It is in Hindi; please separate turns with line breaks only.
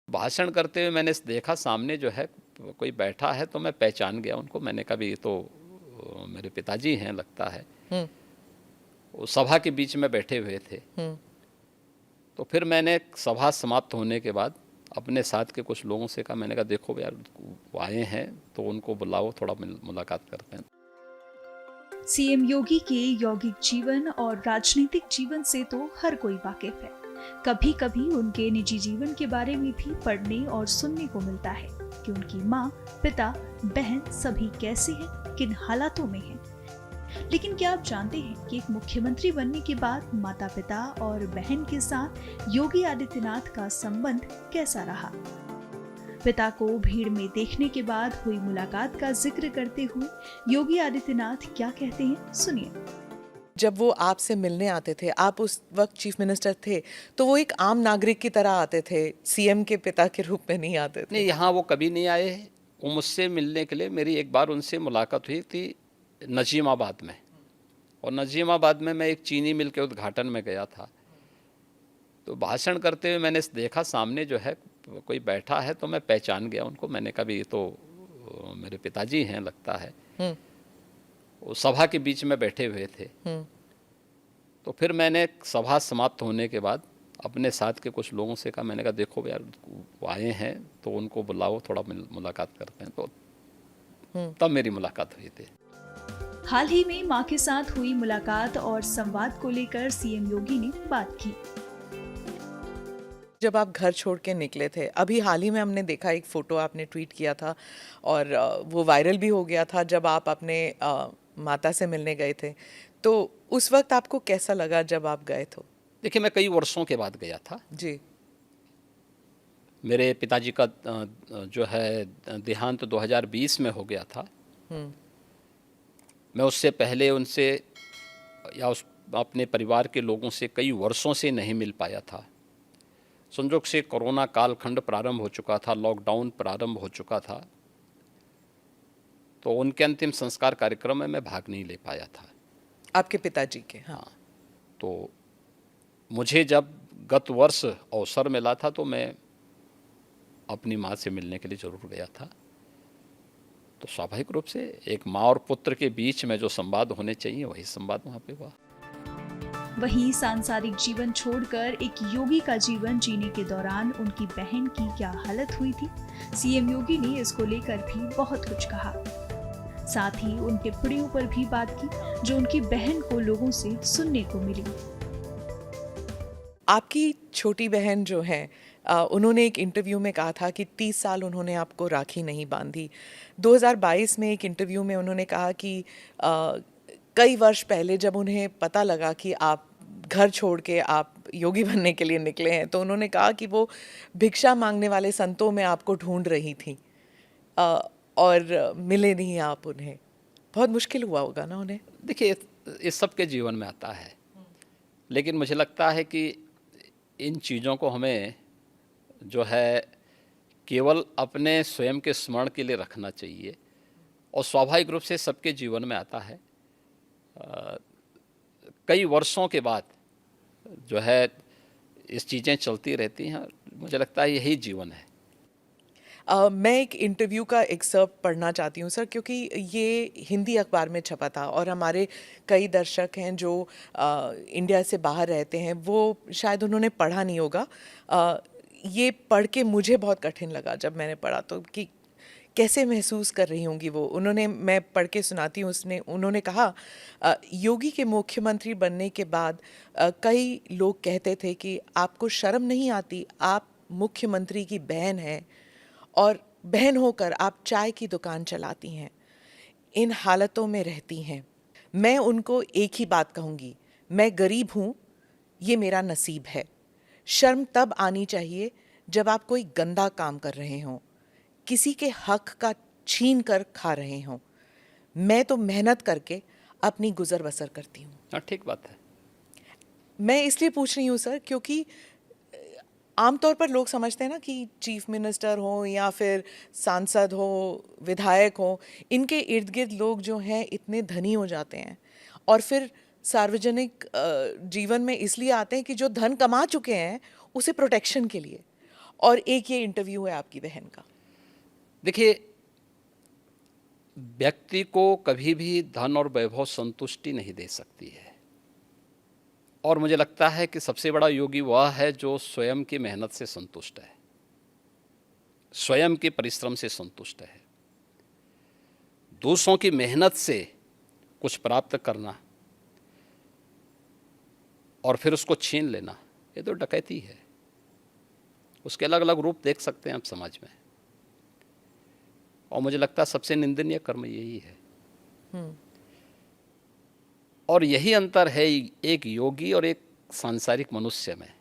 भाषण करते हुए मैंने देखा सामने जो है कोई बैठा है, तो मैं पहचान गया उनको। मैंने कहा भी ये तो मेरे पिताजी हैं लगता है। वो सभा के बीच में बैठे हुए थे। तो फिर मैंने सभा समाप्त होने के बाद अपने साथ के कुछ लोगों से कहा, मैंने कहा देखो यार वो आए हैं तो उनको बुलाओ, थोड़ा मुलाकात करते हैं।
सीएम योगी के यौगिक जीवन और राजनीतिक जीवन से तो हर कोई वाकिफ है। कभी कभी उनके निजी जीवन के बारे में भी पढ़ने और सुनने को मिलता है कि उनकी माँ, पिता, बहन सभी कैसे हैं, किन हालातों में हैं। लेकिन क्या आप जानते हैं कि एक मुख्यमंत्री बनने के बाद माता पिता और बहन के साथ योगी आदित्यनाथ का संबंध कैसा रहा? पिता को भीड़ में देखने के बाद हुई मुलाकात का जिक्र करते हुए योगी आदित्यनाथ क्या कहते हैं, सुनिए।
जब वो आपसे मिलने आते थे, आप उस वक्त चीफ मिनिस्टर थे, तो वो एक आम नागरिक की तरह आते थे, सीएम के पिता के रूप में नहीं आते थे।
नहीं, यहाँ वो कभी नहीं आए। वो मुझसे मिलने के लिए, मेरी एक बार उनसे मुलाकात हुई थी नजीमाबाद में, और नजीमाबाद में मैं एक चीनी मिल के उद्घाटन में गया था। तो भाषण करते हुए मैंने देखा सामने जो है कोई बैठा है, तो मैं पहचान गया उनको। मैंने कहा भी ये तो मेरे पिताजी हैं लगता है। वो सभा के बीच में बैठे हुए थे। तो फिर मैंने सभा समाप्त होने के बाद अपने साथ के कुछ लोगों से कहा, मैंने कहा देखो यार वो आए हैं तो उनको बुलाओ, थोड़ा मुलाकात करते हैं। तो तब मेरी मुलाकात हुई थी।
हाल ही में मां के साथ हुई मुलाकात और संवाद को लेकर सीएम योगी ने बात की।
जब आप घर छोड़ के निकले थे, अभी हाल ही में हमने देखा एक फ़ोटो आपने ट्वीट किया था और वो वायरल भी हो गया था, जब आप अपने माता से मिलने गए थे। तो उस वक्त आपको कैसा लगा जब आप गए थे?
देखिए, मैं कई वर्षों के बाद गया था
जी।
मेरे पिताजी का जो है देहांत 2020 में हो गया था। मैं उससे पहले उनसे या उस अपने परिवार के लोगों से कई वर्षों से नहीं मिल पाया था। संजोग से कोरोना कालखंड प्रारंभ हो चुका था, लॉकडाउन प्रारंभ हो चुका था, तो उनके अंतिम संस्कार कार्यक्रम में मैं भाग नहीं ले पाया था।
आपके पिताजी के?
हाँ। तो मुझे जब गत वर्ष अवसर मिला था तो मैं अपनी माँ से मिलने के लिए ज़रूर गया था। तो स्वाभाविक रूप से एक माँ और पुत्र के बीच में जो संवाद होने चाहिए वही संवाद वहाँ पे हुआ।
वहीं सांसारिक जीवन छोड़कर एक योगी का जीवन जीने के दौरान उनकी बहन की क्या हालत हुई थी, सीएम योगी ने इसको लेकर भी बहुत कुछ कहा। साथ ही उन टिप्पणियों पर भी बात की जो उनकी बहन को लोगों से सुनने को मिली।
आपकी छोटी बहन जो है, उन्होंने एक इंटरव्यू में कहा था कि 30 साल उन्होंने आपको राखी नहीं बांधी। 2022 में एक इंटरव्यू में उन्होंने कहा कि कई वर्ष पहले जब उन्हें पता लगा कि आप घर छोड़ के आप योगी बनने के लिए निकले हैं, तो उन्होंने कहा कि वो भिक्षा मांगने वाले संतों में आपको ढूंढ रही थी और मिले नहीं आप उन्हें। बहुत मुश्किल हुआ होगा ना उन्हें?
देखिए, इस सब के जीवन में आता है, लेकिन मुझे लगता है कि इन चीज़ों को हमें जो है केवल अपने स्वयं के स्मरण के लिए रखना चाहिए, और स्वाभाविक रूप से सबके जीवन में आता है। कई वर्षों के बाद जो है इस चीज़ें चलती रहती हैं। मुझे लगता है यही जीवन है।
मैं एक इंटरव्यू का एक्सर्प्ट पढ़ना चाहती हूँ सर, क्योंकि ये हिंदी अखबार में छपा था और हमारे कई दर्शक हैं जो इंडिया से बाहर रहते हैं, वो शायद उन्होंने पढ़ा नहीं होगा। ये पढ़ के मुझे बहुत कठिन लगा जब मैंने पढ़ा, तो कि कैसे महसूस कर रही होंगी वो। मैं पढ़ के सुनाती हूँ। उन्होंने कहा, योगी के मुख्यमंत्री बनने के बाद कई लोग कहते थे कि आपको शर्म नहीं आती, आप मुख्यमंत्री की बहन हैं और बहन होकर आप चाय की दुकान चलाती हैं, इन हालतों में रहती हैं। मैं उनको एक ही बात कहूँगी, मैं गरीब हूँ, ये मेरा नसीब है। शर्म तब आनी चाहिए जब आप कोई गंदा काम कर रहे हों, किसी के हक का छीन कर खा रहे हों। मैं तो मेहनत करके अपनी गुजर बसर करती हूँ।
हाँ, ठीक बात है। मैं
इसलिए पूछ रही हूँ सर, क्योंकि आमतौर पर लोग समझते हैं ना कि चीफ मिनिस्टर हो या फिर सांसद हो, विधायक हो, इनके इर्द गिर्द लोग जो हैं इतने धनी हो जाते हैं और फिर सार्वजनिक जीवन में इसलिए आते हैं कि जो धन कमा चुके हैं उसे प्रोटेक्शन के लिए, और एक ये इंटरव्यू है आपकी बहन का।
देखिए, व्यक्ति को कभी भी धन और वैभव संतुष्टि नहीं दे सकती है, और मुझे लगता है कि सबसे बड़ा योगी वह है जो स्वयं की मेहनत से संतुष्ट है, स्वयं के परिश्रम से संतुष्ट है। दूसरों की मेहनत से कुछ प्राप्त करना और फिर उसको छीन लेना, ये तो डकैती है। उसके अलग अलग रूप देख सकते हैं आप समाज में, और मुझे लगता है सबसे निंदनीय कर्म यही है। और यही अंतर है एक योगी और एक सांसारिक मनुष्य में।